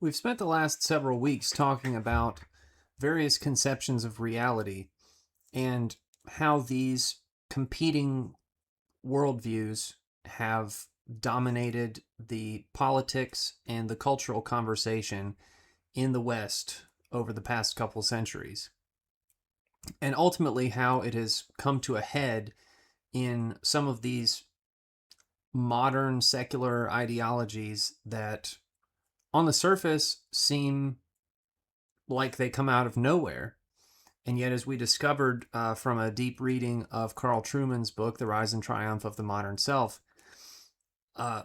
We've spent the last several weeks talking about various conceptions of reality and how these competing worldviews have dominated the politics and the cultural conversation in the West over the past couple centuries. And ultimately, how it has come to a head in some of these modern secular ideologies that, on the surface, seem like they come out of nowhere. And yet, as we discovered from a deep reading of Carl Trueman's book, The Rise and Triumph of the Modern Self, uh,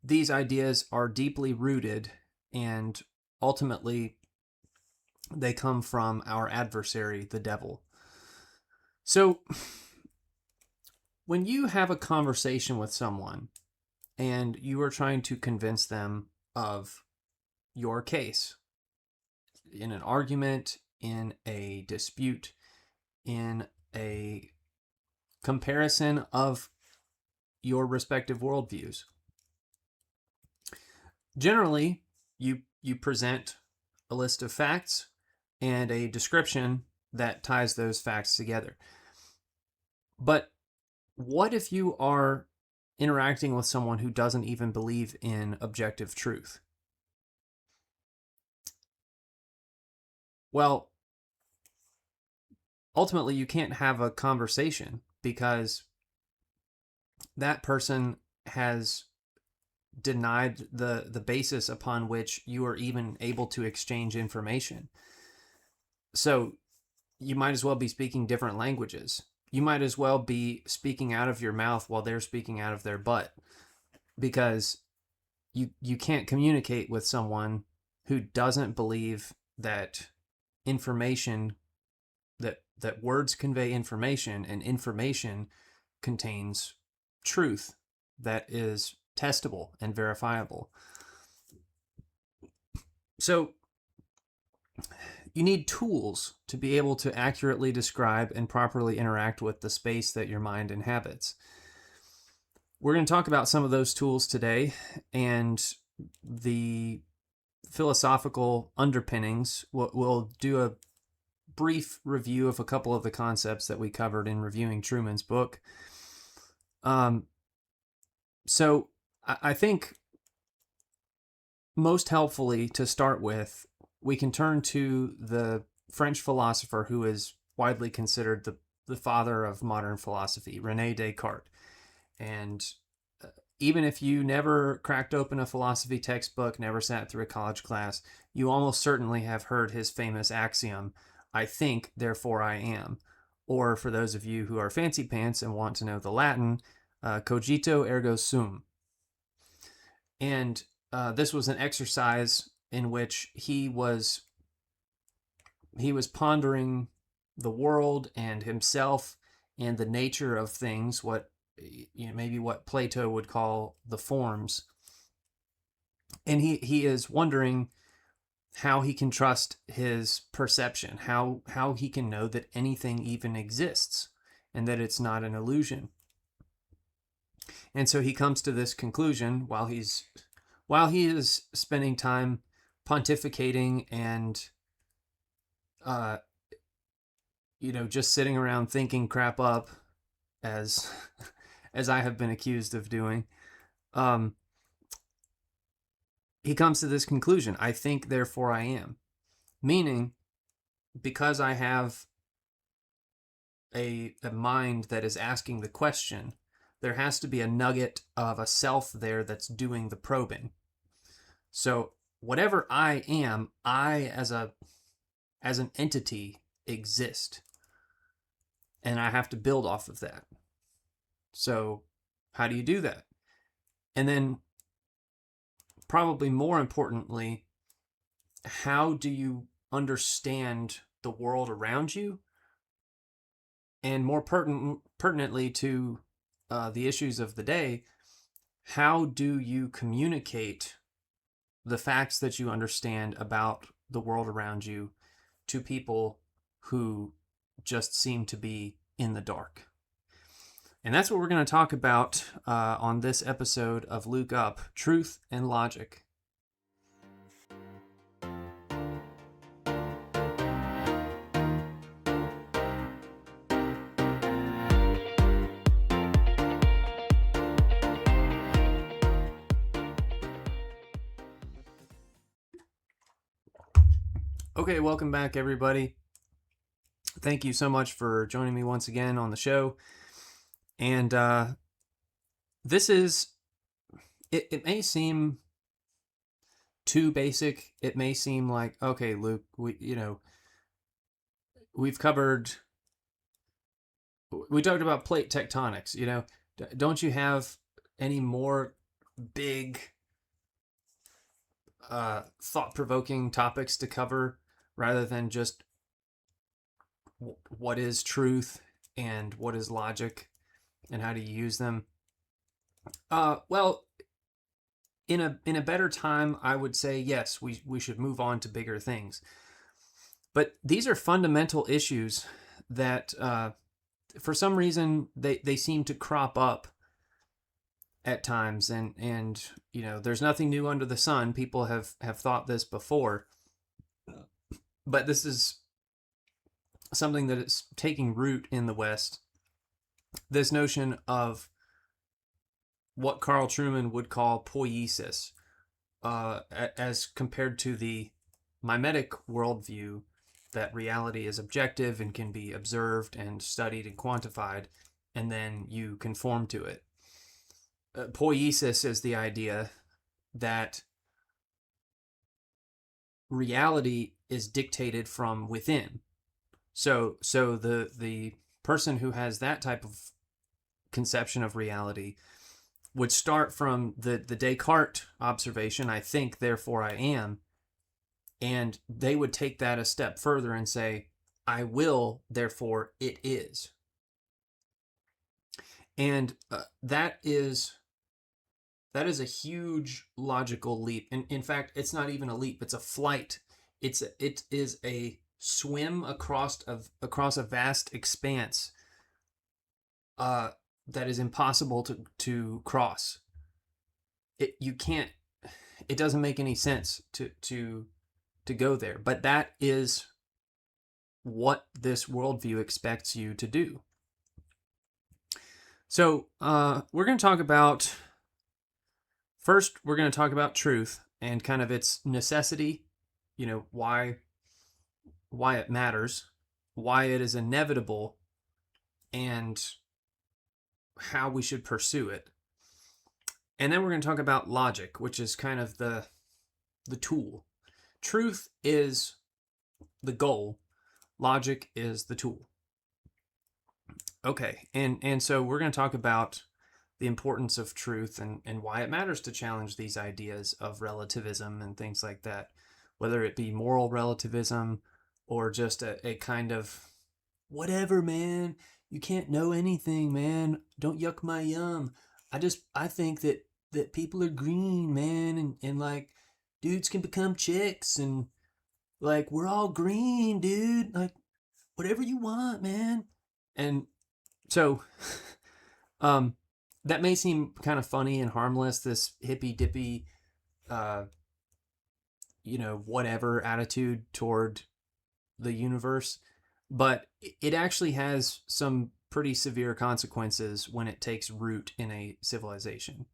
these ideas are deeply rooted, and ultimately they come from our adversary, the devil. So when you have a conversation with someone and you are trying to convince them of your case in an argument, in a dispute, in a comparison of your respective worldviews, generally you present a list of facts and a description that ties those facts together. But what if you are interacting with someone who doesn't even believe in objective truth? Well, ultimately, you can't have a conversation because that person has denied the basis upon which you are even able to exchange information. So you might as well be speaking different languages. You might as well be speaking out of your mouth while they're speaking out of their butt, because you can't communicate with someone who doesn't believe that information that words convey information, and information contains truth that is testable and verifiable. So you need tools to be able to accurately describe and properly interact with the space that your mind inhabits. We're going to talk about some of those tools today and the philosophical underpinnings. We'll do a brief review of a couple of the concepts that we covered in reviewing Trueman's book. So I think most helpfully, to start with, we can turn to the French philosopher who is widely considered the father of modern philosophy, René Descartes. And even if you never cracked open a philosophy textbook, never sat through a college class, you almost certainly have heard his famous axiom, I think, therefore I am. Or for those of you who are fancy pants and want to know the Latin, cogito ergo sum. And this was an exercise in which he was pondering the world and himself and the nature of things, what maybe what Plato would call the forms. And he is wondering how he can trust his perception, how he can know that anything even exists and that it's not an illusion. And so he comes to this conclusion while he is spending time pontificating and just sitting around thinking crap up, as as I have been accused of doing. He comes to this conclusion, I think, therefore I am. Meaning, because I have a mind that is asking the question, there has to be a nugget of a self there that's doing the probing. So whatever I am, I as an entity exist. And I have to build off of that. So how do you do that? And then, probably more importantly, how do you understand the world around you? And more pertinently to the issues of the day, how do you communicate the facts that you understand about the world around you to people who just seem to be in the dark? And that's what we're going to talk about on this episode of Luke Up, Truth and Logic. Okay, welcome back, everybody. Thank you so much for joining me once again on the show. And this is, it may seem too basic. It may seem like, okay, Luke, we've covered, we talked about plate tectonics, don't you have any more big, thought-provoking topics to cover rather than just what is truth and what is logic and how to use them? Well, in a better time, I would say yes, we should move on to bigger things. But these are fundamental issues that, for some reason, they seem to crop up at times, and there's nothing new under the sun. People have thought this before, but this is something that is taking root in the West. This notion of what Carl Trueman would call poiesis, as compared to the mimetic worldview that reality is objective and can be observed and studied and quantified, and then you conform to it. Poiesis is the idea that reality is dictated from within. So the person who has that type of conception of reality would start from the Descartes observation, I think, therefore I am, and they would take that a step further and say, I will, therefore it is. And that is a huge logical leap. In fact, it's not even a leap, it's a flight. It is a swim across a vast expanse that is impossible to cross. You can't. It doesn't make any sense to go there. But that is what this worldview expects you to do. So we're going to talk about, first, we're going to talk about truth and kind of its necessity, why it matters, why it is inevitable, and how we should pursue it. And then we're going to talk about logic, which is kind of the tool. Truth is the goal. Logic is the tool. Okay, and so we're going to talk about the importance of truth and why it matters to challenge these ideas of relativism and things like that, whether it be moral relativism or just a kind of, whatever, man, you can't know anything, man, don't yuck my yum. I think that people are green, man, and like dudes can become chicks, and like we're all green, dude, like whatever you want, man. And so that may seem kind of funny and harmless, this hippy dippy whatever attitude toward the universe, but it actually has some pretty severe consequences when it takes root in a civilization.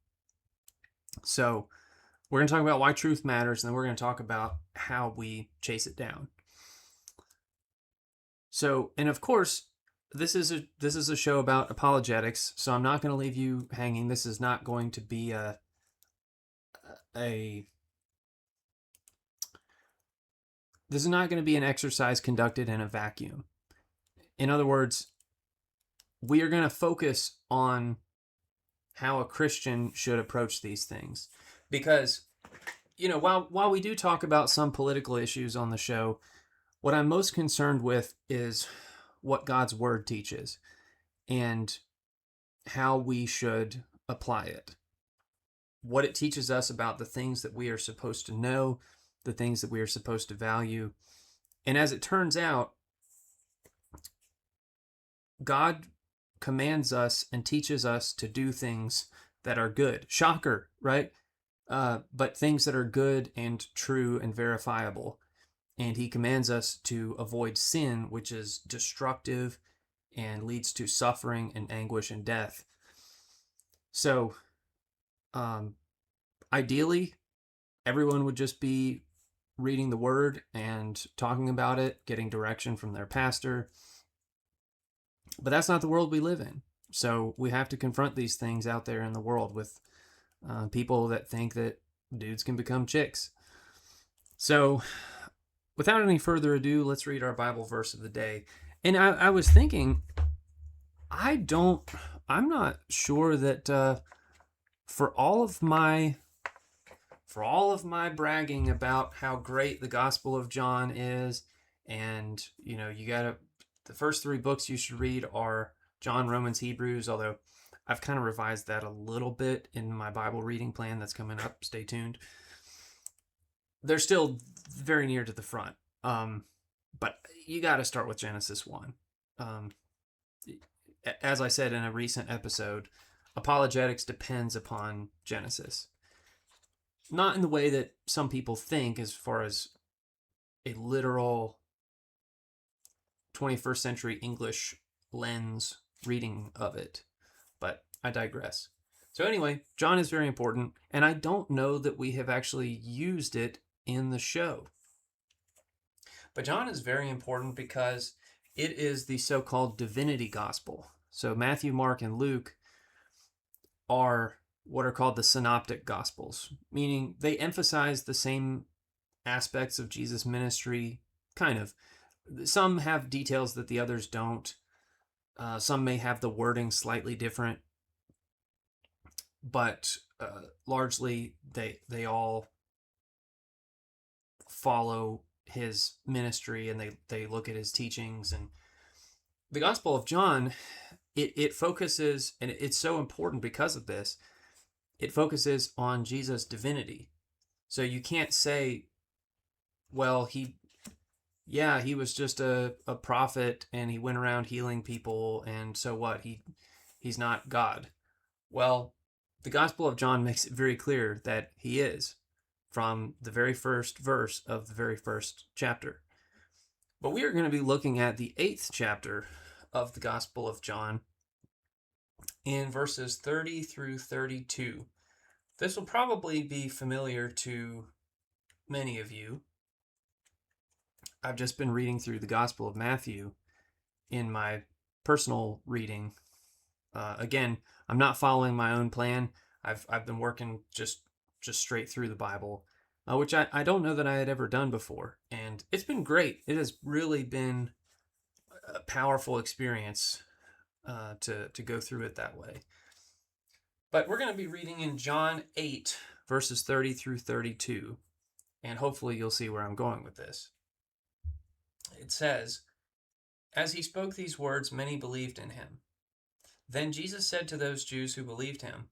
So we're going to talk about why truth matters, and then we're going to talk about how we chase it down. So, and of course, this is a show about apologetics, so I'm not going to leave you hanging. This is not going to be this is not going to be an exercise conducted in a vacuum. In other words, we are going to focus on how a Christian should approach these things, because while we do talk about some political issues on the show, what I'm most concerned with is what God's word teaches and how we should apply it. What it teaches us about the things that we are supposed to know, the things that we are supposed to value. And as it turns out, God commands us and teaches us to do things that are good. Shocker, right? But things that are good and true and verifiable. And he commands us to avoid sin, which is destructive and leads to suffering and anguish and death. So, ideally, everyone would just be reading the word and talking about it, getting direction from their pastor. But that's not the world we live in. So we have to confront these things out there in the world with people that think that dudes can become chicks. So without any further ado, let's read our Bible verse of the day. And I was thinking, I'm not sure that for all of my bragging about how great the Gospel of John is, and the first 3 books you should read are John, Romans, Hebrews, although I've kind of revised that a little bit in my Bible reading plan that's coming up. Stay tuned. They're still very near to the front. But you got to start with Genesis 1. As I said in a recent episode, apologetics depends upon Genesis. Not in the way that some people think, as far as a literal 21st century English lens reading of it, but I digress. So anyway, John is very important, and I don't know that we have actually used it in the show. But John is very important because it is the so-called divinity gospel. So Matthew, Mark, and Luke are what are called the synoptic gospels, meaning they emphasize the same aspects of Jesus' ministry, kind of. Some have details that the others don't. Some may have the wording slightly different, but largely they all follow his ministry, and they look at his teachings. And the Gospel of John, it focuses, and it's so important because of this, it focuses on Jesus' divinity. So you can't say, well, he was just a prophet and he went around healing people, and so what? He's not God. Well, the Gospel of John makes it very clear that he is, from the very first verse of the very first chapter. But we are going to be looking at the 8th chapter of the Gospel of John in verses 30 through 32. This will probably be familiar to many of you. I've just been reading through the Gospel of Matthew in my personal reading. Again, I'm not following my own plan. I've been working just straight through the Bible, which I don't know that I had ever done before. And it's been great. It has really been a powerful experience to go through it that way. But we're going to be reading in John 8, verses 30 through 32. And hopefully you'll see where I'm going with this. It says, "As he spoke these words, many believed in him. Then Jesus said to those Jews who believed him,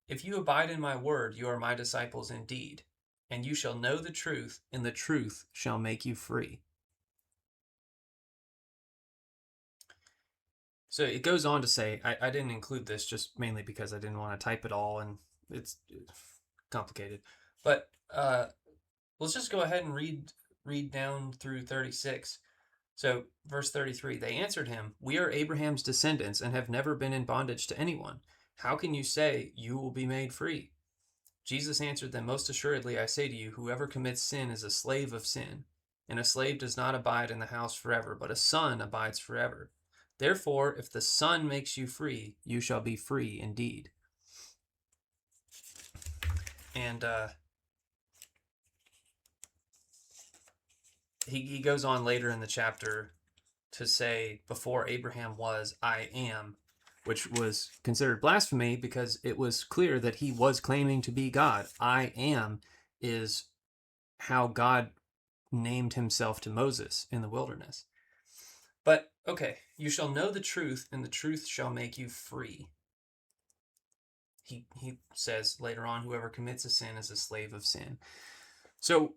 'If you abide in my word, you are my disciples indeed, and you shall know the truth, and the truth shall make you free.'" So it goes on to say, I didn't include this just mainly because I didn't want to type it all, and it's complicated. But let's just go ahead and read down through 36. So verse 33, "They answered him, 'We are Abraham's descendants and have never been in bondage to anyone. How can you say you will be made free?' Jesus answered them, 'Most assuredly I say to you, whoever commits sin is a slave of sin. And a slave does not abide in the house forever, but a son abides forever. Therefore, if the Son makes you free, you shall be free indeed.'" And he goes on later in the chapter to say, "Before Abraham was, I am," which was considered blasphemy because it was clear that he was claiming to be God. I am is how God named himself to Moses in the wilderness. But, okay, "You shall know the truth, and the truth shall make you free." He says later on, whoever commits a sin is a slave of sin. So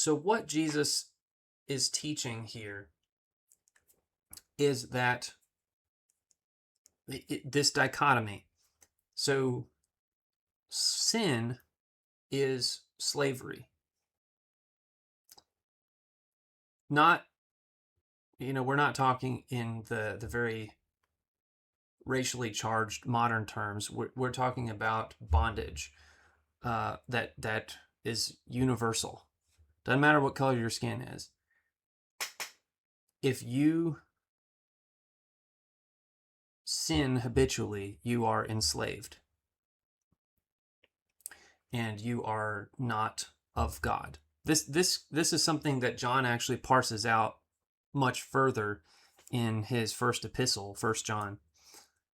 what Jesus is teaching here is that this dichotomy. So sin is slavery. Not, we're not talking in the very racially charged modern terms. We're talking about bondage that is universal. Doesn't matter what color your skin is. If you sin habitually, you are enslaved. And you are not of God. This is something that John actually parses out much further in his first epistle, 1 John,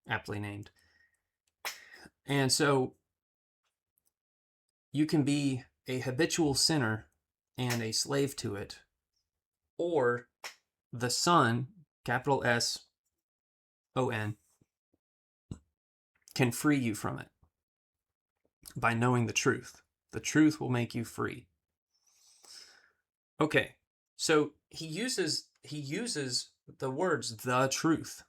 aptly named. And so you can be a habitual sinner and a slave to it, or the Son, capital S-O-N, can free you from it by knowing the truth. The truth will make you free. Okay, so he uses the words "the truth,"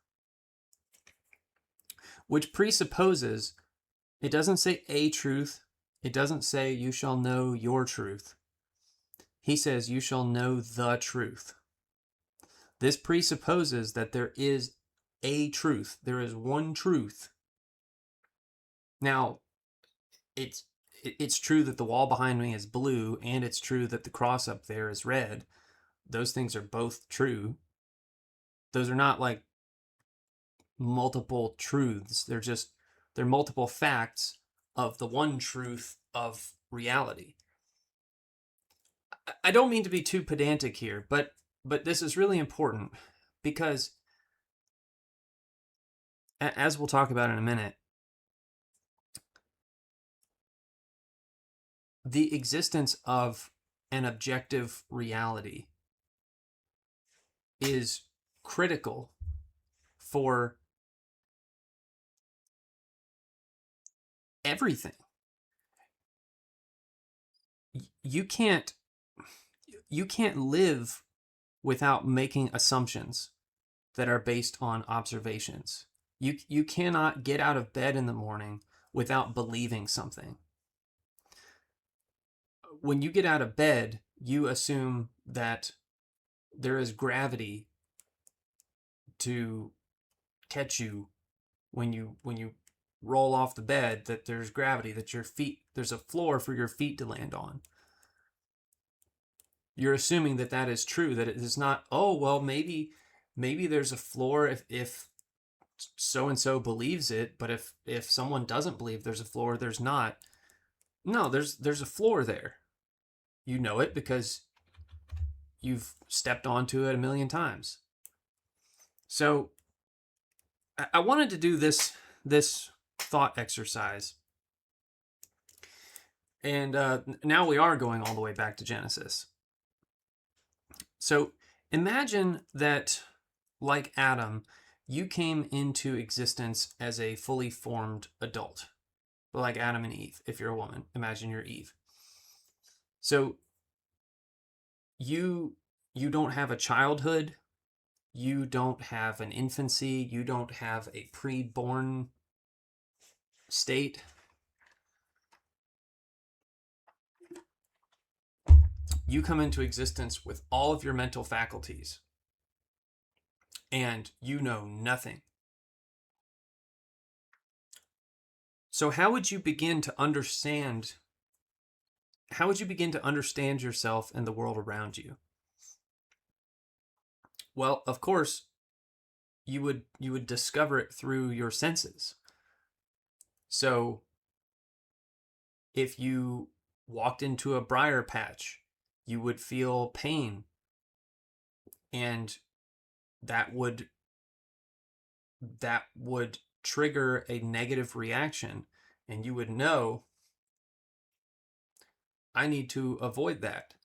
which presupposes, it doesn't say a truth. It doesn't say you shall know your truth. He says you shall know the truth. This presupposes that there is a truth. There is one truth. Now, it's true that the wall behind me is blue, and it's true that the cross up there is red. Those things are both true. Those are not like multiple truths. They're multiple facts of the one truth of reality. I don't mean to be too pedantic here, but this is really important because, as we'll talk about in a minute, the existence of an objective reality is critical for everything. You can't live without making assumptions that are based on observations. You cannot get out of bed in the morning without believing something. When you get out of bed, you assume that there is gravity to catch you when you roll off the bed, that there's gravity, that there's a floor for your feet to land on. You're assuming that that is true, that it is not, oh, well, maybe there's a floor if so and so believes it, but if someone doesn't believe there's a floor, there's not. No, there's a floor there. You know it because you've stepped onto it a million times. So I wanted to do this thought exercise. And now we are going all the way back to Genesis. So imagine that, like Adam, you came into existence as a fully formed adult. Like Adam and Eve. If you're a woman, imagine you're Eve. So you don't have a childhood. You don't have an infancy. You don't have a pre-born state. You come into existence with all of your mental faculties, and you know nothing. So how would you begin to understand yourself and the world around you? Well, of course, you would discover it through your senses. So if you walked into a briar patch, you would feel pain, and that would trigger a negative reaction, and you would know, I need to avoid that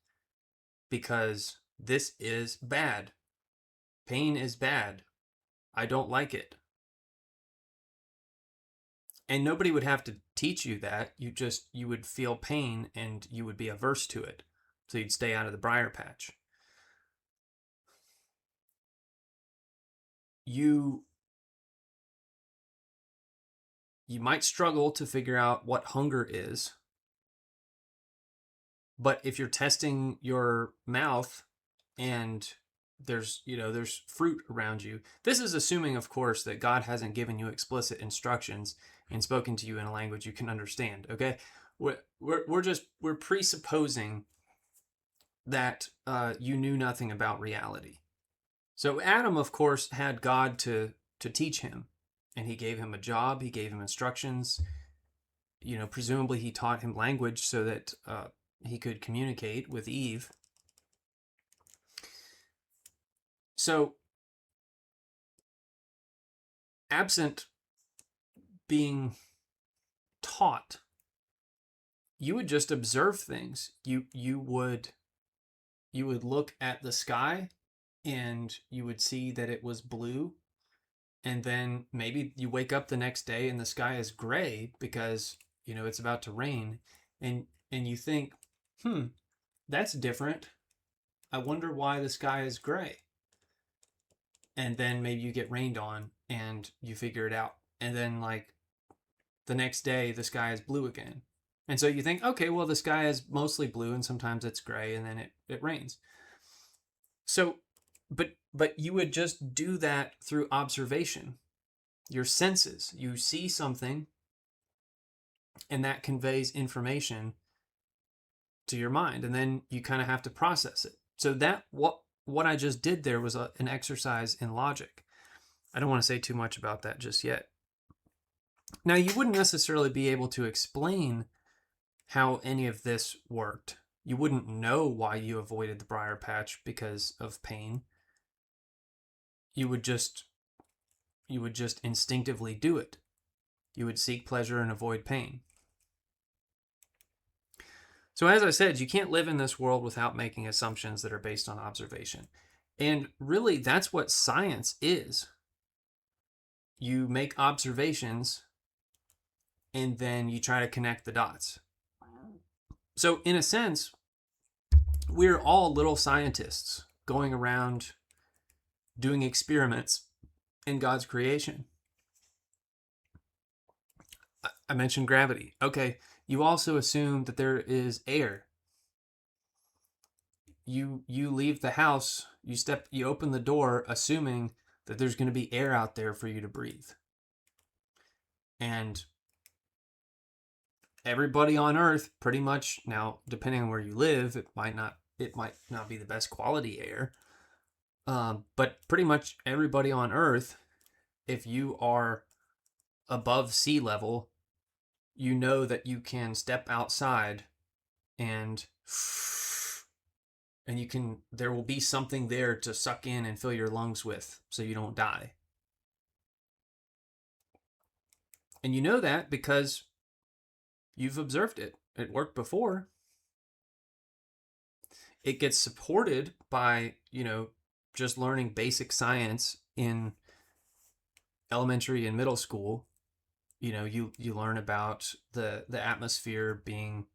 because this is bad. Pain is bad. I don't like it. And nobody would have to teach you that. You would feel pain and you would be averse to it. So you'd stay out of the briar patch. You might struggle to figure out what hunger is. But if you're testing your mouth and there's fruit around you, this is assuming, of course, that God hasn't given you explicit instructions and spoken to you in a language you can understand. Okay, we're presupposing that you knew nothing about reality. So Adam, of course, had God to teach him, and he gave him a job. He gave him instructions. Presumably he taught him language so that he could communicate with Eve. So, absent being taught, you would just observe things. You would look at the sky and you would see that it was blue, and then maybe you wake up the next day and the sky is gray because it's about to rain, and you think, that's different. I wonder why the sky is gray. And then maybe you get rained on and you figure it out, and then like the next day the sky is blue again. And so you think, okay, well, the sky is mostly blue and sometimes it's gray, and then it rains. So but you would just do that through observation. Your senses, you see something and that conveys information to your mind, and then you kind of have to process it. So that what I just did there was an exercise in logic. I don't want to say too much about that just yet. Now, you wouldn't necessarily be able to explain how any of this worked. You wouldn't know why you avoided the briar patch because of pain. You would just instinctively do it. You would seek pleasure and avoid pain. So as I said, you can't live in this world without making assumptions that are based on observation. And really, that's what science is. You make observations and then you try to connect the dots. So in a sense, we're all little scientists going around doing experiments in God's creation. I mentioned gravity. Okay, you also assume that there is air. You leave the house, you open the door assuming that there's going to be air out there for you to breathe. And everybody on earth pretty much, now depending on where you live, it might not be the best quality air. But pretty much everybody on earth, if you are above sea level, you know that you can step outside and there will be something there to suck in and fill your lungs with so you don't die. And you know that because you've observed it. It worked before. It gets supported by, just learning basic science in elementary and middle school. You learn about the atmosphere being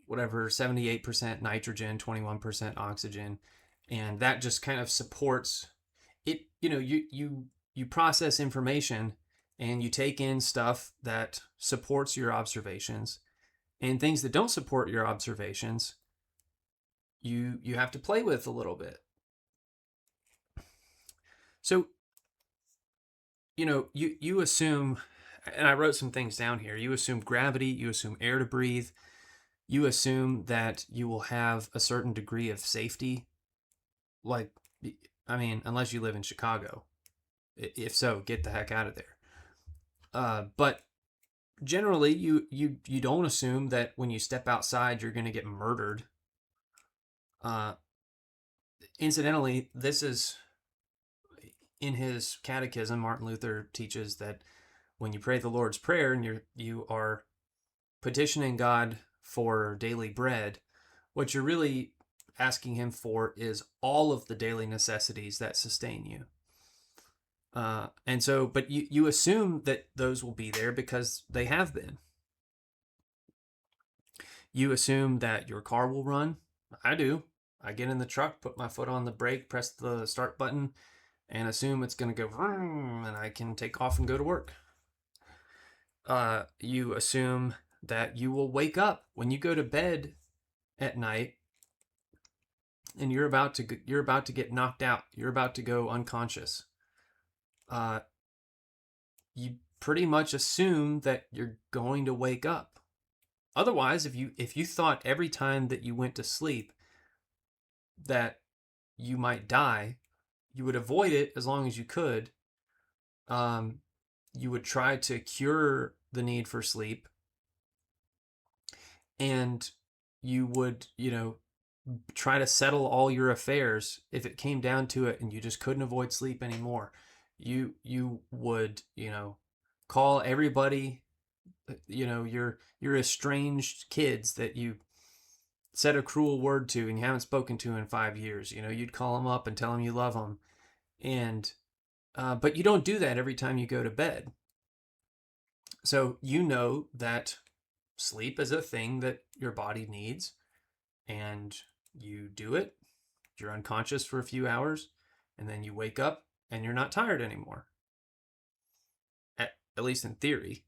whatever, 78% nitrogen, 21% oxygen, and that just kind of supports it. You process information and you take in stuff that supports your observations, and things that don't support your observations you have to play with a little bit. So you assume, and I wrote some things down here, you assume gravity, you assume air to breathe, you assume that you will have a certain degree of safety. Like, I mean, unless you live in Chicago. If so, get the heck out of there. But generally, you don't assume that when you step outside, you're going to get murdered. Incidentally, this is in his catechism. Martin Luther teaches that when you pray the Lord's Prayer and you are petitioning God for daily bread, what you're really asking him for is all of the daily necessities that sustain you. And so, but you assume that those will be there because they have been. You assume that your car will run. I do. I get in the truck, put my foot on the brake, press the start button, and assume it's going to go vroom, and I can take off and go to work. You assume that you will wake up when you go to bed at night and you're about to get knocked out. You're about to go unconscious. You pretty much assume that you're going to wake up. Otherwise, if you thought every time that you went to sleep that you might die, you would avoid it as long as you could. Um, you would try to cure the need for sleep, and you would, try to settle all your affairs if it came down to it and you just couldn't avoid sleep anymore. You would, call everybody, your estranged kids that you said a cruel word to and you haven't spoken to in 5 years. You'd call them up and tell them you love them, and but you don't do that every time you go to bed. So you know that sleep is a thing that your body needs, and you do it. You're unconscious for a few hours, and then you wake up and you're not tired anymore. At least in theory.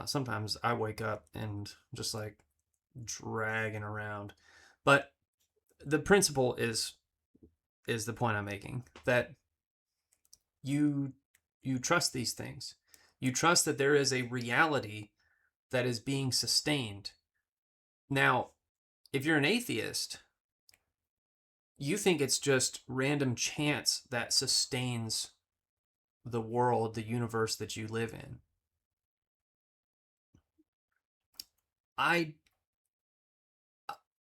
Sometimes I wake up and just like dragging around, but the principle is the point I'm making, that you you trust these things. You trust that there is a reality that is being sustained. Now, if you're an atheist, you think it's just random chance that sustains the world, the universe that you live in. I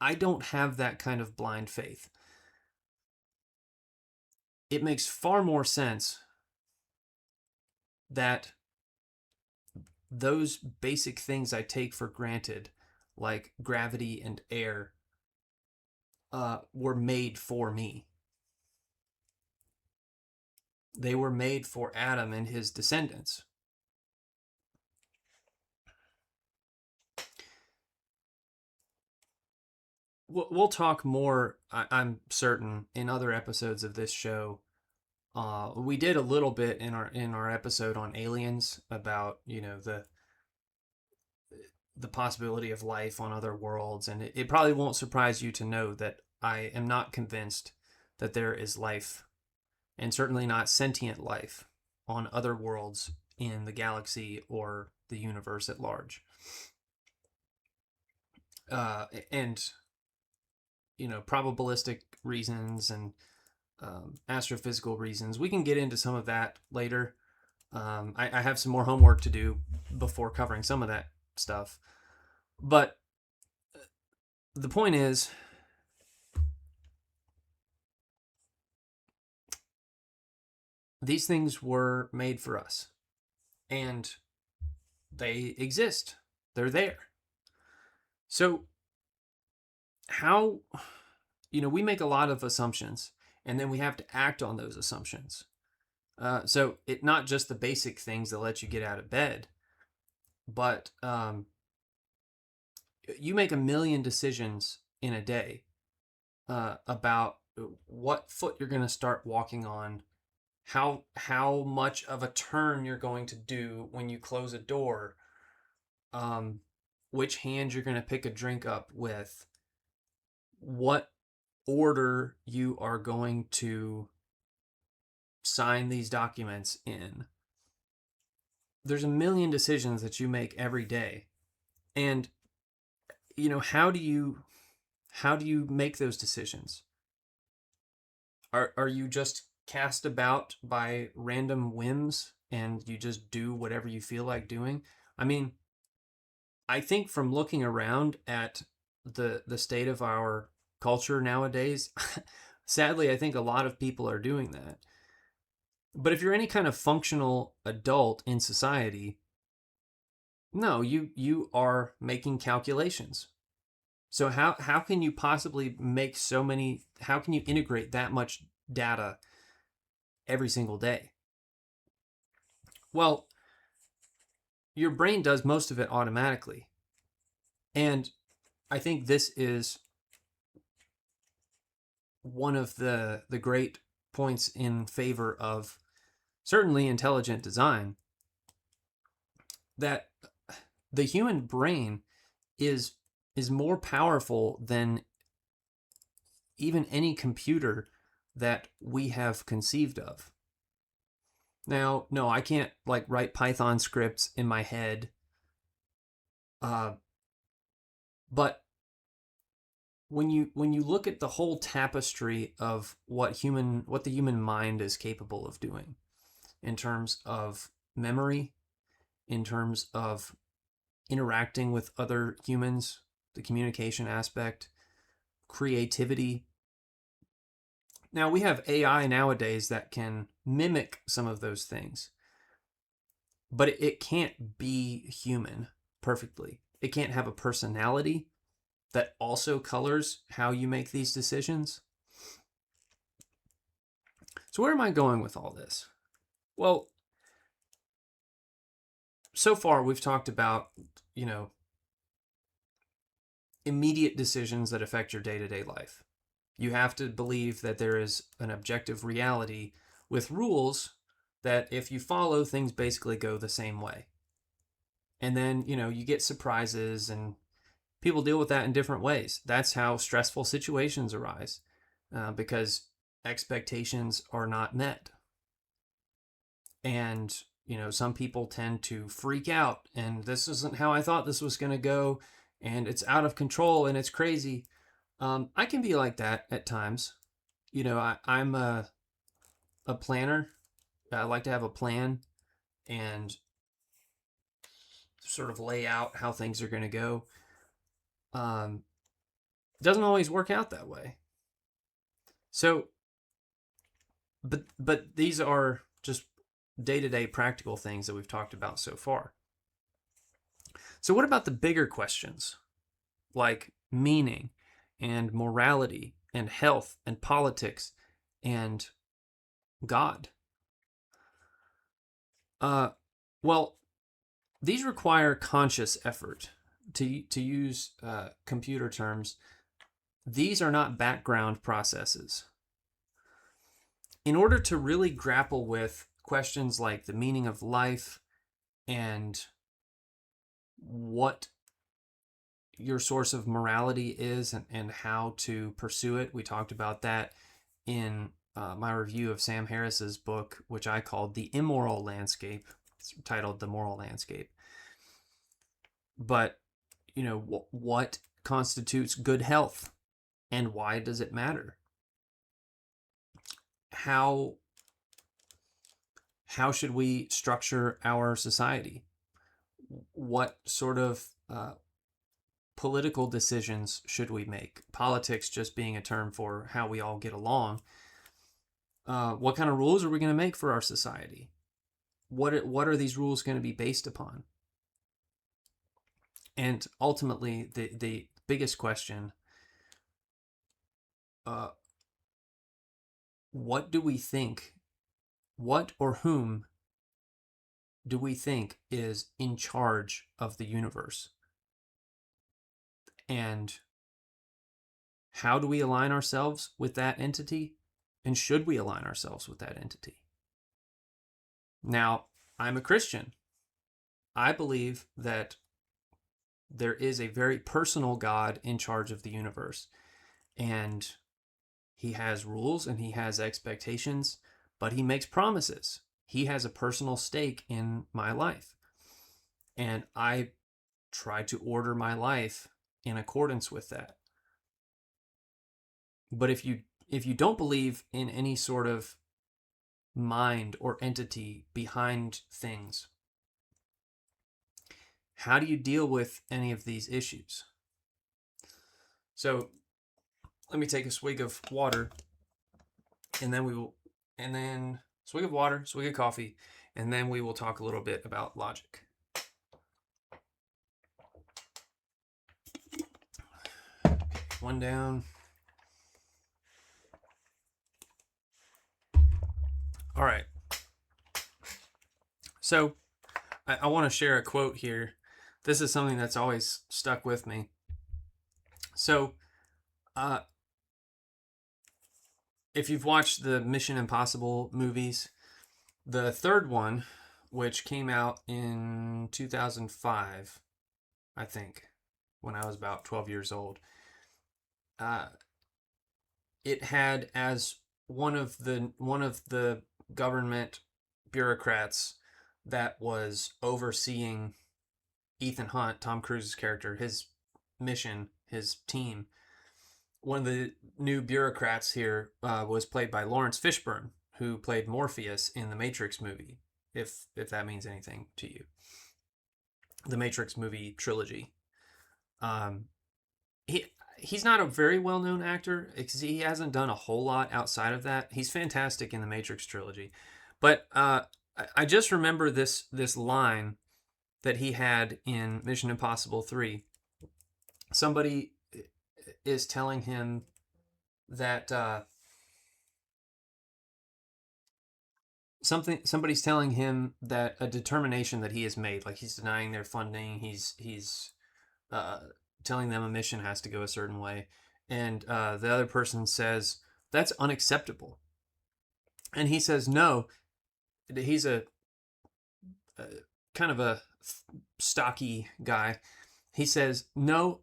I don't have that kind of blind faith. It makes far more sense that those basic things I take for granted, like gravity and air, were made for me. They were made for Adam and his descendants. We'll talk more, I'm certain, in other episodes of this show. We did a little bit in our episode on aliens about the possibility of life on other worlds, and it probably won't surprise you to know that I am not convinced that there is life, and certainly not sentient life, on other worlds in the galaxy or the universe at large. And probabilistic reasons and astrophysical reasons. We can get into some of that later. I have some more homework to do before covering some of that stuff. But the point is, these things were made for us, and they exist. They're there. So how, we make a lot of assumptions, and then we have to act on those assumptions. So it not just the basic things that let you get out of bed, but you make a million decisions in a day about what foot you're going to start walking on, how much of a turn you're going to do when you close a door, which hand you're going to pick a drink up with, what order you are going to sign these documents in. There's a million decisions that you make every day. And how do you make those decisions? Are you just cast about by random whims and you just do whatever you feel like doing? I mean, I think from looking around at the state of our culture nowadays, sadly, I think a lot of people are doing that. But if you're any kind of functional adult in society, no, you are making calculations. So how can you possibly make so many, how can you integrate that much data every single day? Well, your brain does most of it automatically. And I think this is one of the great points in favor of certainly intelligent design, that the human brain is more powerful than even any computer that we have conceived of. Now, no, I can't like write Python scripts in my head, but when you look at the whole tapestry of what the human mind is capable of doing in terms of memory, in terms of interacting with other humans, the communication aspect, creativity. Now, we have AI nowadays that can mimic some of those things, but it can't be human perfectly. It can't have a personality that also colors how you make these decisions. So, where am I going with all this? Well, so far we've talked about, you know, immediate decisions that affect your day to day life. You have to believe that there is an objective reality with rules that if you follow, things basically go the same way. And then, you get surprises and people deal with that in different ways. That's how stressful situations arise because expectations are not met. And, some people tend to freak out and this isn't how I thought this was going to go. And it's out of control and it's crazy. I can be like that at times. I'm a planner. I like to have a plan and sort of lay out how things are going to go. Doesn't always work out that way. So, but these are just day-to-day practical things that we've talked about so far. So what about the bigger questions like meaning and morality and health and politics and God? Well, these require conscious effort. To use computer terms, these are not background processes. In order to really grapple with questions like the meaning of life and what your source of morality is and how to pursue it, we talked about that in my review of Sam Harris's book, which I called The Immoral Landscape. It's titled The Moral Landscape. But, what constitutes good health and why does it matter? How should we structure our society? What sort of political decisions should we make? Politics just being a term for how we all get along. What kind of rules are we going to make for our society? What are these rules going to be based upon? And ultimately, the biggest question, what do we think, what or whom do we think is in charge of the universe? And how do we align ourselves with that entity? And should we align ourselves with that entity? Now, I'm a Christian. I believe that there is a very personal God in charge of the universe. And he has rules and he has expectations, but he makes promises. He has a personal stake in my life. And I try to order my life in accordance with that. But if you don't believe in any sort of mind or entity behind things, how do you deal with any of these issues? So let me take a swig of water, and then swig of water, swig of coffee, and then we will talk a little bit about logic. One down. All right. So I want to share a quote here. This is something that's always stuck with me. So, if you've watched the Mission Impossible movies, the third one, which came out in 2005, I think, when I was about 12 years old, it had as one of the government bureaucrats that was overseeing Ethan Hunt, Tom Cruise's character, his mission, his team. one of the new bureaucrats here was played by Lawrence Fishburne, who played Morpheus in the Matrix movie, if that means anything to you. The Matrix movie trilogy. Um, he he's not a very well known actor because he hasn't done a whole lot outside of that. He's fantastic in the Matrix trilogy, but I just remember this line that he had in Mission Impossible 3. Somebody is telling him that somebody's telling him that a determination that he has made, like he's denying their funding, he's uh, telling them a mission has to go a certain way, and the other person says that's unacceptable, and he says no. He's a kind of a stocky guy. He says no.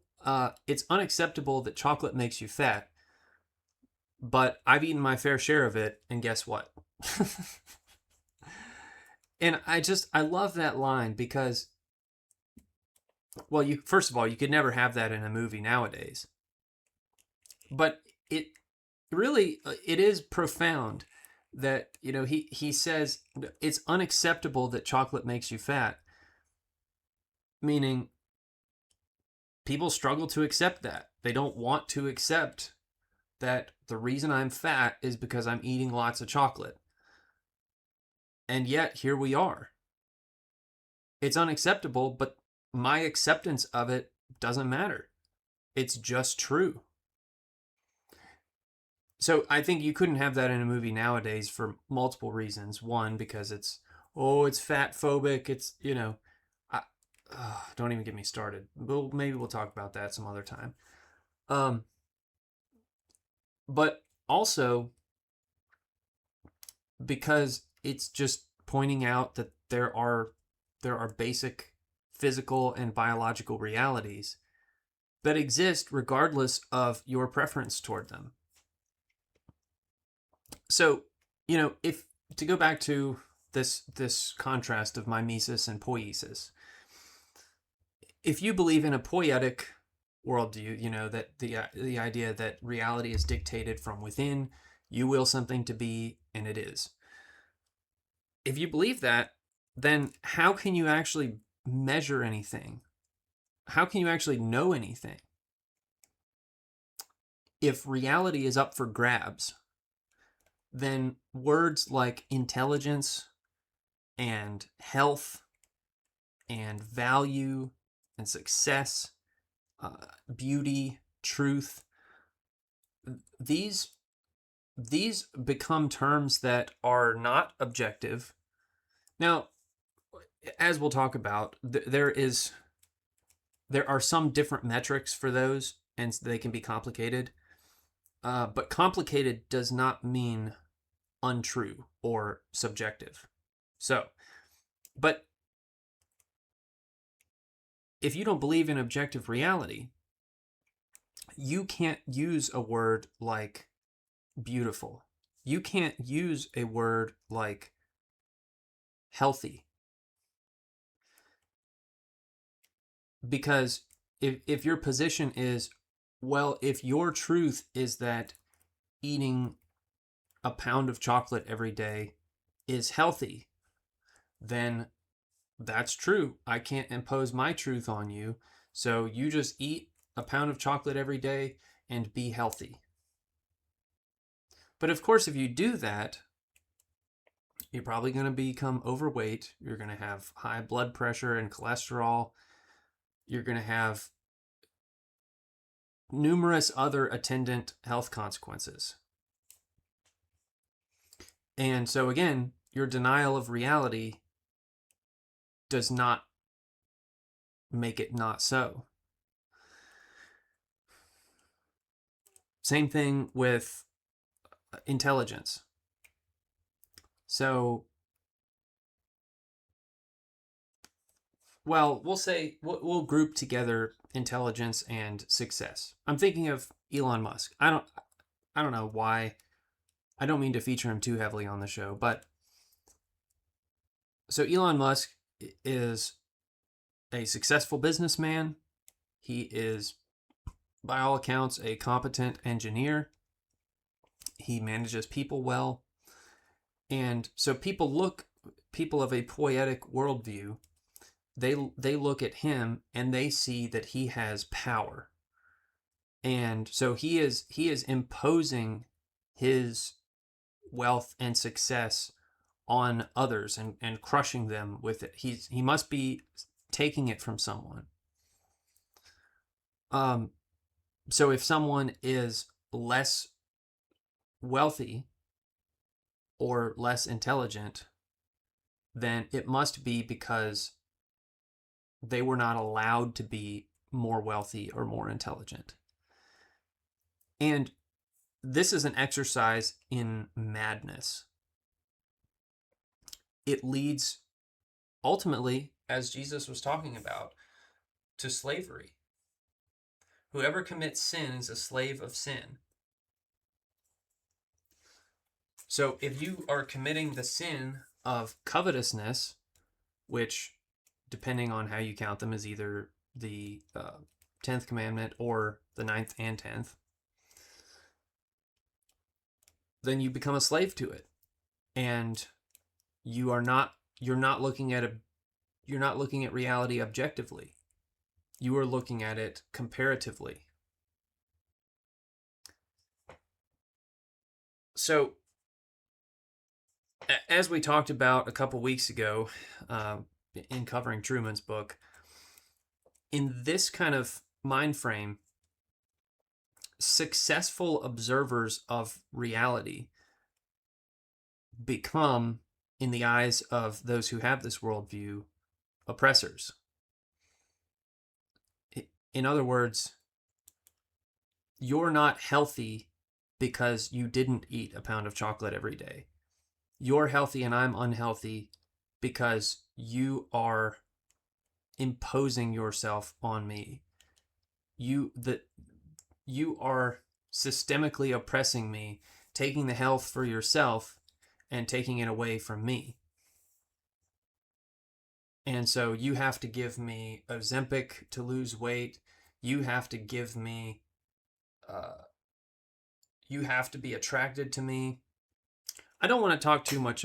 It's unacceptable that chocolate makes you fat, but I've eaten my fair share of it, and guess what? And I love that line because, well, you first of all, you could never have that in a movie nowadays, but it is profound that he says it's unacceptable that chocolate makes you fat, meaning people struggle to accept that. They don't want to accept that the reason I'm fat is because I'm eating lots of chocolate. And yet, here we are. It's unacceptable, but my acceptance of it doesn't matter. It's just true. So I think you couldn't have that in a movie nowadays for multiple reasons. One, because it's fat phobic. It's, I, don't even get me started. Maybe we'll talk about that some other time. But also because it's just pointing out that there are basic physical and biological realities that exist regardless of your preference toward them. So, if to go back to this contrast of mimesis and poiesis, if you believe in a poietic worldview, that the idea that reality is dictated from within, you will something to be, and it is. If you believe that, then how can you actually measure anything? How can you actually know anything? If reality is up for grabs, then words like intelligence and health and value and success, beauty, truth, these become terms that are not objective. Now, as we'll talk about, there are some different metrics for those, and they can be complicated. But complicated does not mean untrue or subjective. So, but if you don't believe in objective reality, you can't use a word like beautiful. You can't use a word like healthy. Because if your position is, well, if your truth is that eating a pound of chocolate every day is healthy, then that's true. I can't impose my truth on you. So you just eat a pound of chocolate every day and be healthy. But of course, if you do that, you're probably going to become overweight. You're going to have high blood pressure and cholesterol. You're going to have numerous other attendant health consequences. And so again, your denial of reality does not make it not so. Same thing with intelligence. So, well, we'll group together intelligence and success. I'm thinking of Elon Musk. I don't know why. I don't mean to feature him too heavily on the show, but so Elon Musk is a successful businessman. He is by all accounts, a competent engineer. He manages people well. And so people of a poetic worldview, they look at him and they see that he has power. And so he is imposing his wealth and success on others and crushing them with it. He must be taking it from someone. So if someone is less wealthy or less intelligent, then it must be because they were not allowed to be more wealthy or more intelligent. And this is an exercise in madness. It leads ultimately, as Jesus was talking about, to slavery. Whoever commits sin is a slave of sin. So if you are committing the sin of covetousness, which, depending on how you count them, is either the 10th commandment or the 9th and 10th, then you become a slave to it. And you're not looking at reality objectively. You are looking at it comparatively. So, as we talked about a couple weeks ago, in covering Truman's book, in this kind of mind frame, successful observers of reality become, in the eyes of those who have this worldview, oppressors. In other words, you're not healthy because you didn't eat a pound of chocolate every day. You're healthy and I'm unhealthy because you are imposing yourself on me. You are systemically oppressing me, taking the health for yourself and taking it away from me. And so you have to give me Ozempic to lose weight. You have to give me, you have to be attracted to me. I don't want to talk too much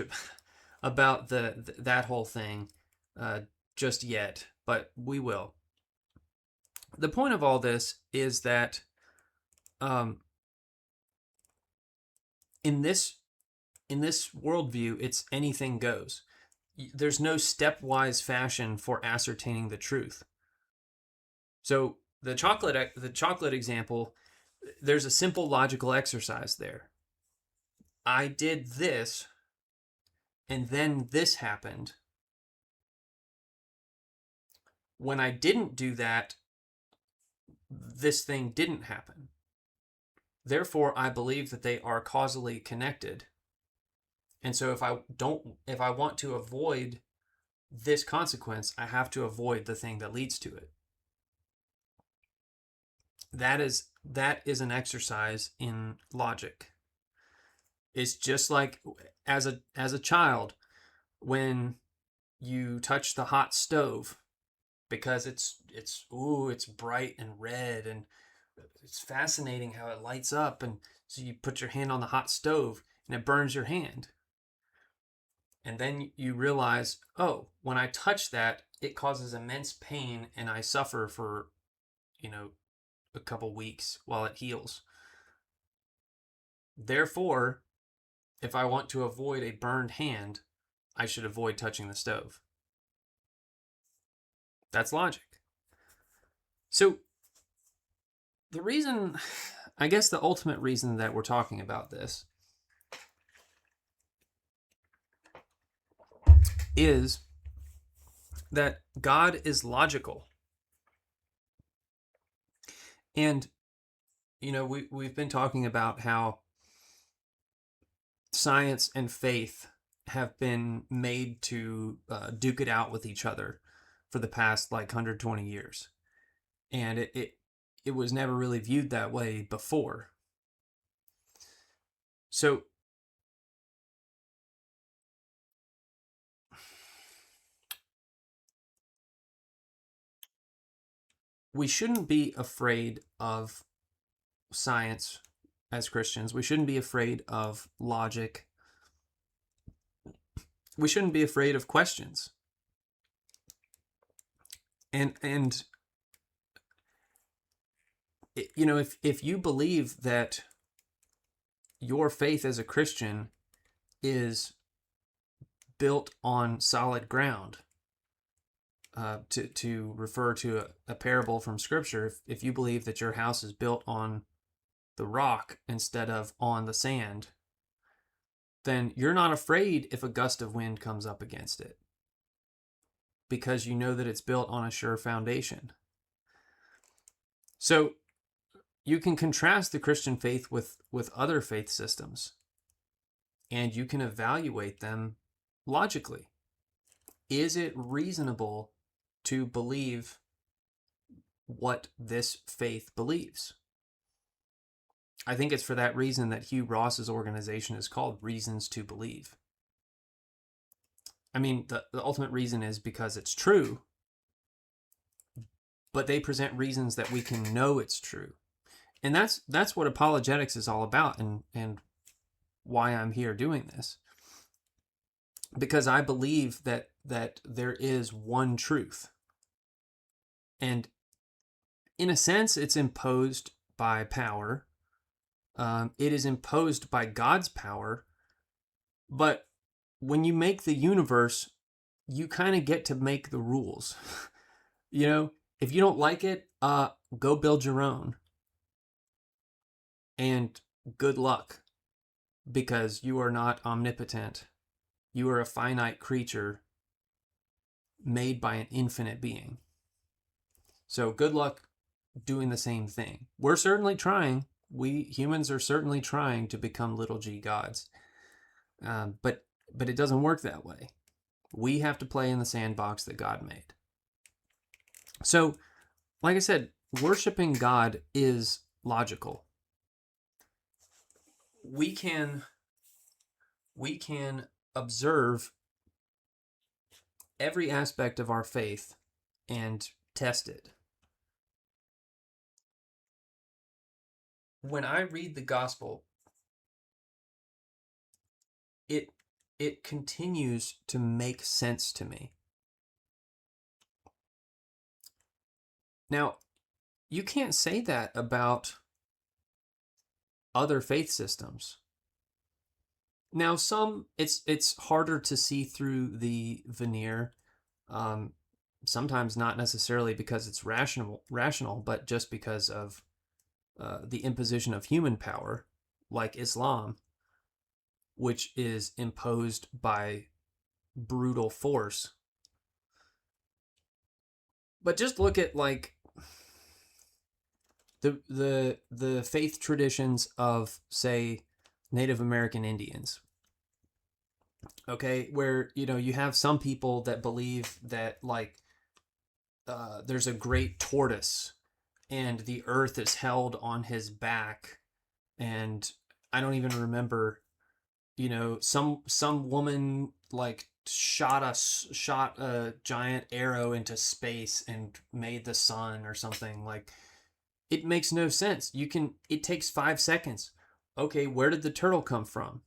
about that whole thing just yet, but we will. The point of all this is that in this worldview, it's anything goes. There's no stepwise fashion for ascertaining the truth. So the chocolate example, there's a simple logical exercise there. I did this, and then this happened. When I didn't do that, this thing didn't happen. Therefore, I believe that they are causally connected. And so if I want to avoid this consequence, I have to avoid the thing that leads to it. That is an exercise in logic. It's just like as a child, when you touch the hot stove, because it's bright and red and it's fascinating how it lights up, and so you put your hand on the hot stove and it burns your hand. And then you realize, oh, when I touch that, it causes immense pain and I suffer for, a couple weeks while it heals. Therefore, if I want to avoid a burned hand, I should avoid touching the stove. That's logic. So the reason, I guess the ultimate reason that we're talking about this is that God is logical. And, we've been talking about how science and faith have been made to duke it out with each other for the past 120 years. And it was never really viewed that way before. So we shouldn't be afraid of science as Christians. We shouldn't be afraid of logic. We shouldn't be afraid of questions. And you know, if you believe that your faith as a Christian is built on solid ground, to refer to a parable from Scripture, if you believe that your house is built on the rock instead of on the sand, then you're not afraid if a gust of wind comes up against it, because you know that it's built on a sure foundation. So you can contrast the Christian faith with other faith systems, and you can evaluate them logically. Is it reasonable to believe what this faith believes? I think it's for that reason that Hugh Ross's organization is called Reasons to Believe. I mean, the ultimate reason is because it's true, but they present reasons that we can know it's true. And that's what apologetics is all about, and why I'm here doing this. Because I believe that there is one truth. And in a sense, it's imposed by power. It is imposed by God's power. But when you make the universe, you kind of get to make the rules. You know, if you don't like it, go build your own. And good luck, because you are not omnipotent. You are a finite creature made by an infinite being. So good luck doing the same thing. We're certainly trying. We humans are certainly trying to become little g gods. But it doesn't work that way. We have to play in the sandbox that God made. So, like I said, worshiping God is logical. We can observe every aspect of our faith and test it. When I read the gospel, it continues to make sense to me. Now, you can't say that about other faith systems. Now, some it's harder to see through the veneer. Sometimes not necessarily because it's rational, but just because of the imposition of human power, like Islam, which is imposed by brutal force. But just look at like the faith traditions of, say, Native American Indians. Okay, where you have some people that believe that like there's a great tortoise and the earth is held on his back, and I don't even remember, some woman like shot a giant arrow into space and made the sun or something. Like, it makes no sense. It takes 5 seconds. Okay, where did the turtle come from?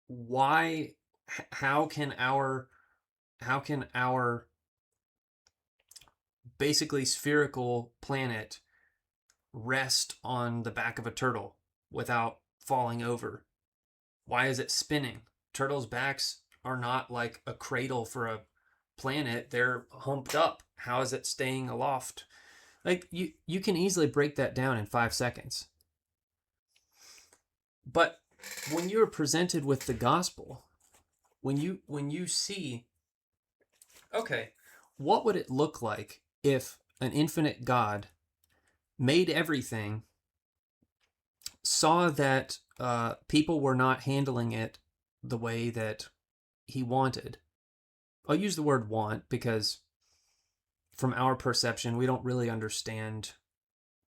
Why? How can our basically spherical planet rest on the back of a turtle without falling over? Why is it spinning? Turtles' backs are not like a cradle for a planet. They're humped up. How is it staying aloft? Like, you can easily break that down in 5 seconds. But when you're presented with the gospel, when you see, okay, what would it look like if an infinite God made everything, saw that people were not handling it the way that he wanted? I'll use the word want because from our perception, we don't really understand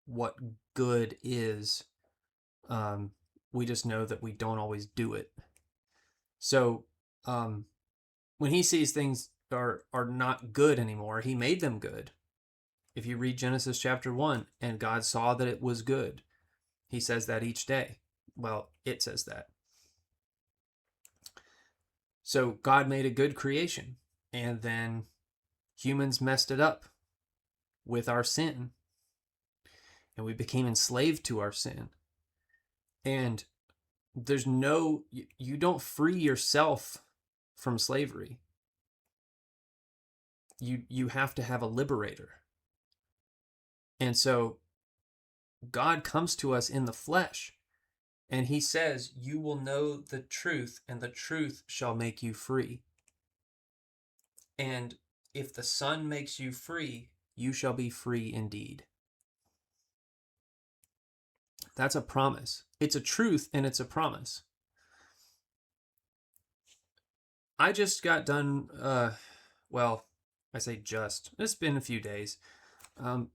what good is. We just know that we don't always do it. So when he sees things are not good anymore, he made them good. If you read Genesis chapter 1, and God saw that it was good, he says that each day. Well, it says that. So God made a good creation, and then humans messed it up with our sin, and we became enslaved to our sin. And there's no, you don't free yourself from slavery. You have to have a liberator. And so God comes to us in the flesh, and he says, you will know the truth, and the truth shall make you free. And if the Son makes you free, you shall be free indeed. That's a promise. It's a truth, and it's a promise. I just got done, well, I say just, it's been a few days.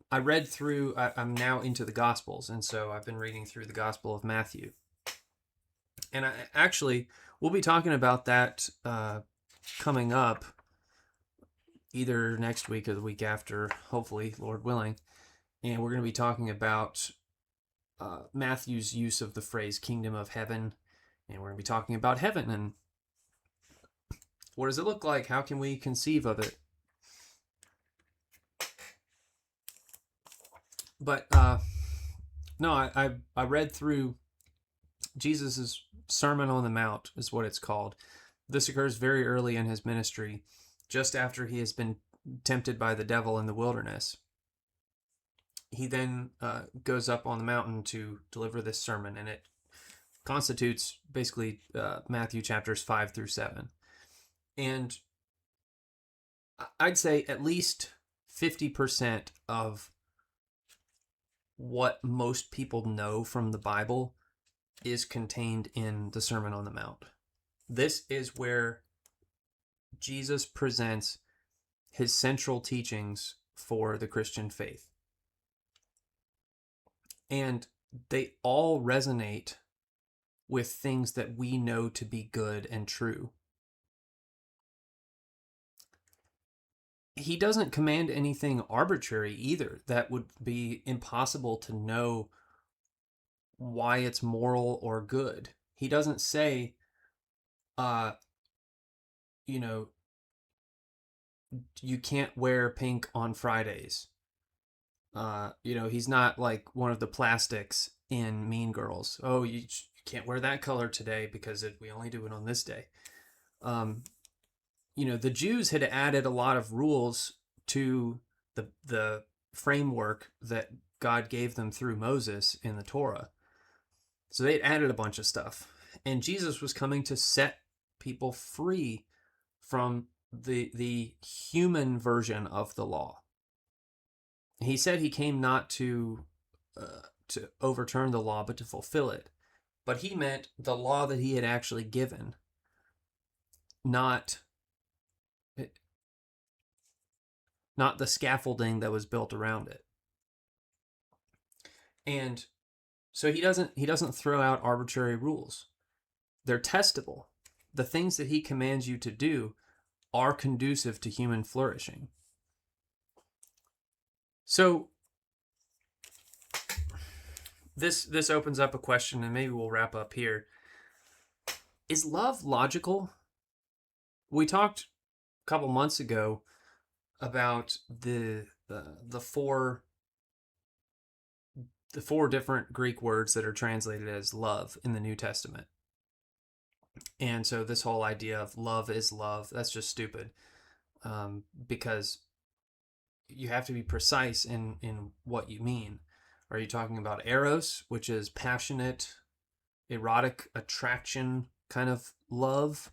I read through, I'm now into the Gospels, and so I've been reading through the Gospel of Matthew. And we'll be talking about that coming up either next week or the week after, hopefully, Lord willing. And we're going to be talking about Matthew's use of the phrase kingdom of heaven. And we're going to be talking about heaven and what does it look like? How can we conceive of it? But no, I read through Jesus's Sermon on the Mount is what it's called. This occurs very early in his ministry, just after he has been tempted by the devil in the wilderness. He then goes up on the mountain to deliver this sermon, and it constitutes basically Matthew chapters 5 through 7. And I'd say at least 50% of what most people know from the Bible is contained in the Sermon on the Mount. This is where Jesus presents his central teachings for the Christian faith. And they all resonate with things that we know to be good and true. He doesn't command anything arbitrary either. That would be impossible to know why it's moral or good. He doesn't say, you can't wear pink on Fridays. He's not like one of the plastics in Mean Girls. Oh, you can't wear that color today because we only do it on this day. The Jews had added a lot of rules to the framework that God gave them through Moses in the Torah. So they added a bunch of stuff. And Jesus was coming to set people free from the human version of the law. He said he came not to overturn the law, but to fulfill it. But he meant the law that he had actually given, not the scaffolding that was built around it. And so he doesn't throw out arbitrary rules. They're testable. The things that he commands you to do are conducive to human flourishing. So this opens up a question, and maybe we'll wrap up here. Is love logical? We talked a couple months ago about the four different Greek words that are translated as love in the New Testament. And so this whole idea of love is love, that's just stupid, because you have to be precise in what you mean. Are you talking about eros, which is passionate, erotic attraction kind of love?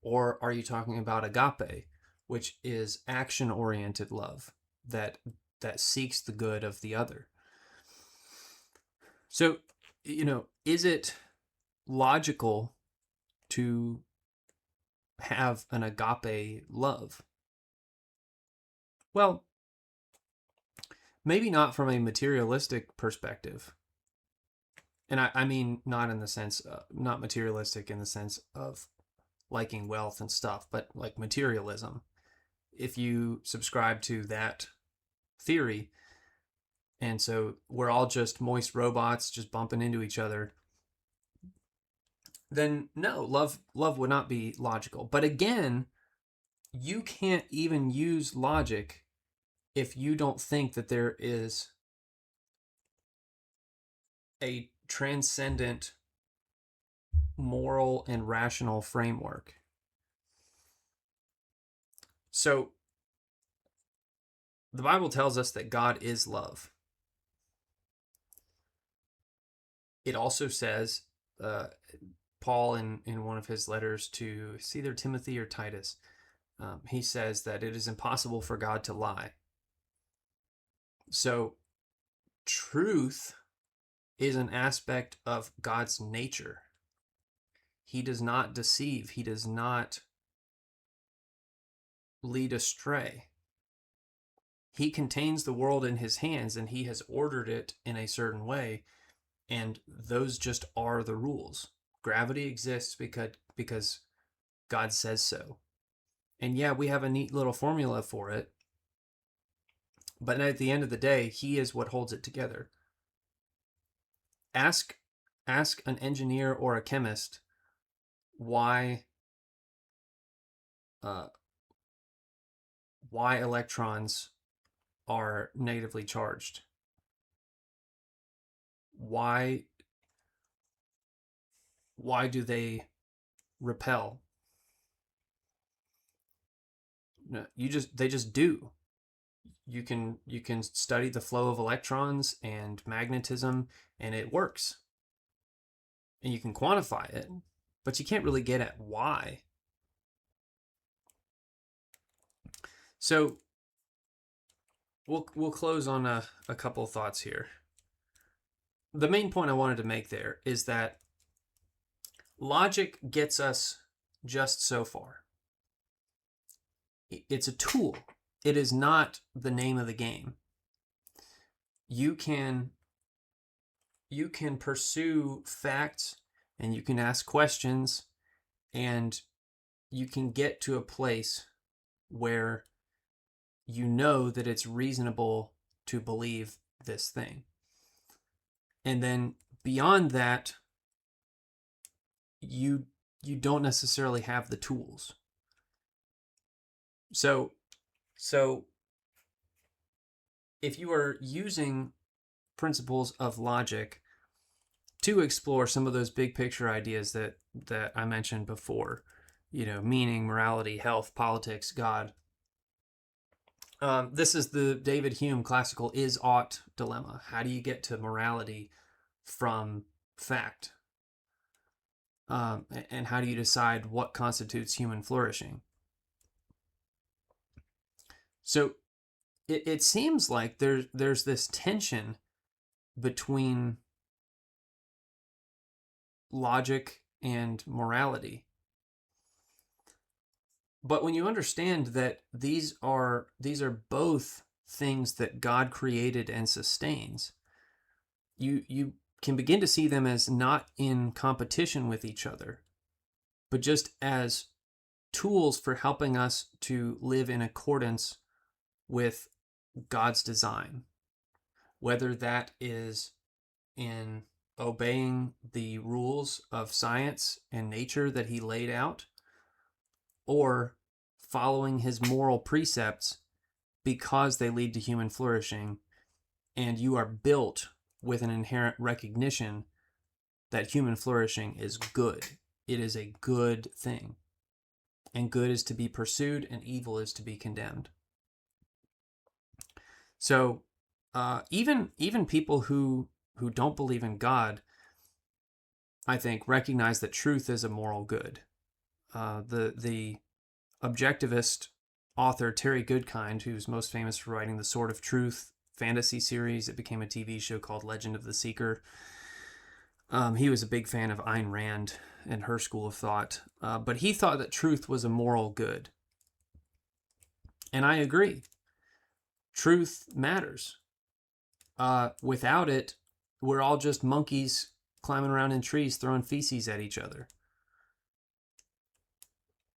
Or are you talking about agape, which is action-oriented love that seeks the good of the other? So, is it logical to have an agape love? Well, maybe not from a materialistic perspective. And I mean not in the sense, not materialistic in the sense of liking wealth and stuff, but like materialism. If you subscribe to that theory, and so we're all just moist robots just bumping into each other, then no, love would not be logical. But again, you can't even use logic if you don't think that there is a transcendent moral and rational framework. So the Bible tells us that God is love. It also says, Paul in one of his letters to, it's either Timothy or Titus, he says that it is impossible for God to lie. So truth is an aspect of God's nature. He does not deceive. He does not lead astray. He contains the world in his hands, and he has ordered it in a certain way, and those just are the rules. Gravity exists because God says so. And yeah, we have a neat little formula for it, but at the end of the day, he is what holds it together. Ask an engineer or a chemist why electrons are negatively charged. Why do they repel? No, they just do. You can study the flow of electrons and magnetism, and it works. And you can quantify it, but you can't really get at why. So we'll close on a couple thoughts here. The main point I wanted to make there is that logic gets us just so far. It's a tool. It is not the name of the game. You can pursue facts, and you can ask questions, and you can get to a place where you know that it's reasonable to believe this thing. And then beyond that, you don't necessarily have the tools. So if you are using principles of logic to explore some of those big picture ideas that I mentioned before, meaning, morality, health, politics, God, this is the David Hume classical is-ought dilemma. How do you get to morality from fact? And how do you decide what constitutes human flourishing? So it seems like there's this tension between logic and morality. But when you understand that these are both things that God created and sustains, you can begin to see them as not in competition with each other, but just as tools for helping us to live in accordance with God's design, whether that is in obeying the rules of science and nature that he laid out, or following his moral precepts because they lead to human flourishing, and you are built with an inherent recognition that human flourishing is good. It is a good thing, and good is to be pursued, and evil is to be condemned. So even people who don't believe in God, I think, recognize that truth is a moral good. The objectivist author Terry Goodkind, who's most famous for writing the Sword of Truth fantasy series that became a TV show called Legend of the Seeker, he was a big fan of Ayn Rand and her school of thought, but he thought that truth was a moral good. And I agree. Truth matters. Without it, we're all just monkeys climbing around in trees throwing feces at each other.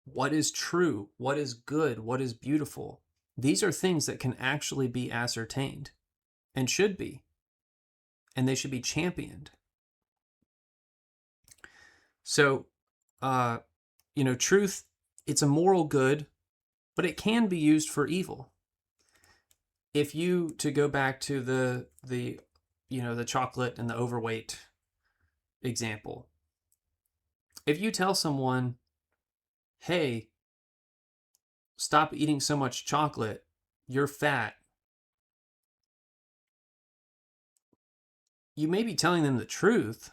What is true? What is good? What is beautiful? These are things that can actually be ascertained. and should be, and they should be championed. So, truth, it's a moral good, but it can be used for evil. If you, to go back to the chocolate and the overweight example, if you tell someone, hey, stop eating so much chocolate, you're fat, you may be telling them the truth.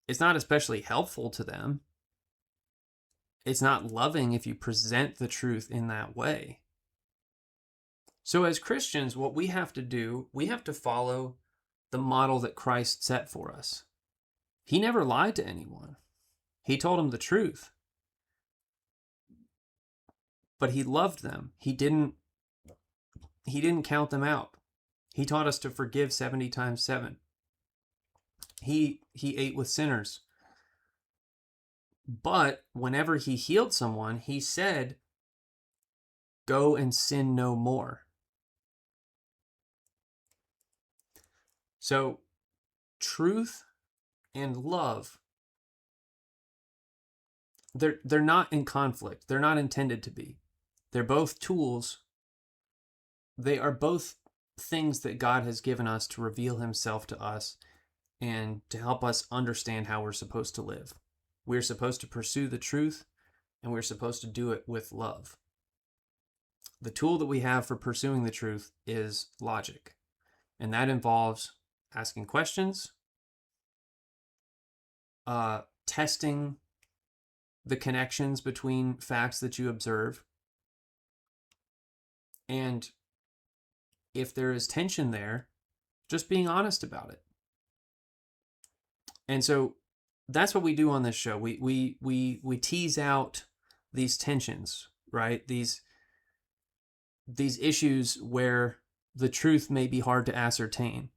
It's not especially helpful to them. It's not loving if you present the truth in that way. So as Christians, what we have to do, we have to follow the model that Christ set for us. He never lied to anyone. He told them the truth. But he loved them. He didn't count them out. He taught us to forgive 70 times 7. He ate with sinners. But whenever he healed someone, he said, go and sin no more. So truth and love, they're not in conflict. They're not intended to be. They're both tools. They are both things that God has given us to reveal himself to us and to help us understand how we're supposed to live. We're supposed to pursue the truth, and we're supposed to do it with love. The tool that we have for pursuing the truth is logic, and that involves asking questions, testing the connections between facts that you observe, and if there is tension there, just being honest about it. And so that's what we do on this show. We tease out these tensions, right? These issues where the truth may be hard to ascertain.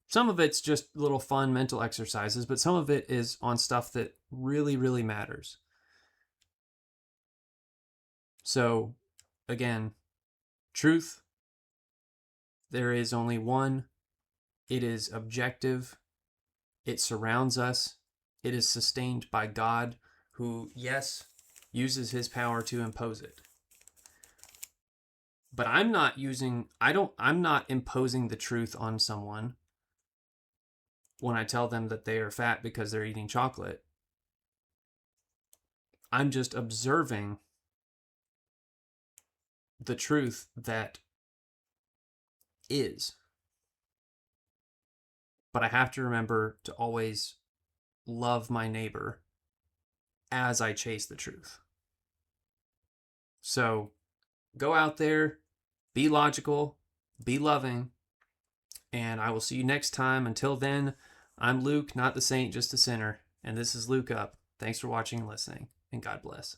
Some of it's just little fun mental exercises, but some of it is on stuff that really, really matters. So, again, truth, there is only one. It is objective. It surrounds us. It is sustained by God, who, yes, uses his power to impose it. But I'm not imposing the truth on someone when I tell them that they are fat because they're eating chocolate. I'm just observing the truth that is. But I have to remember to always love my neighbor as I chase the truth. So go out there, be logical, be loving, and I will see you next time. Until then, I'm Luke, not the saint, just a sinner, and this is Luke Up. Thanks for watching and listening, and God bless.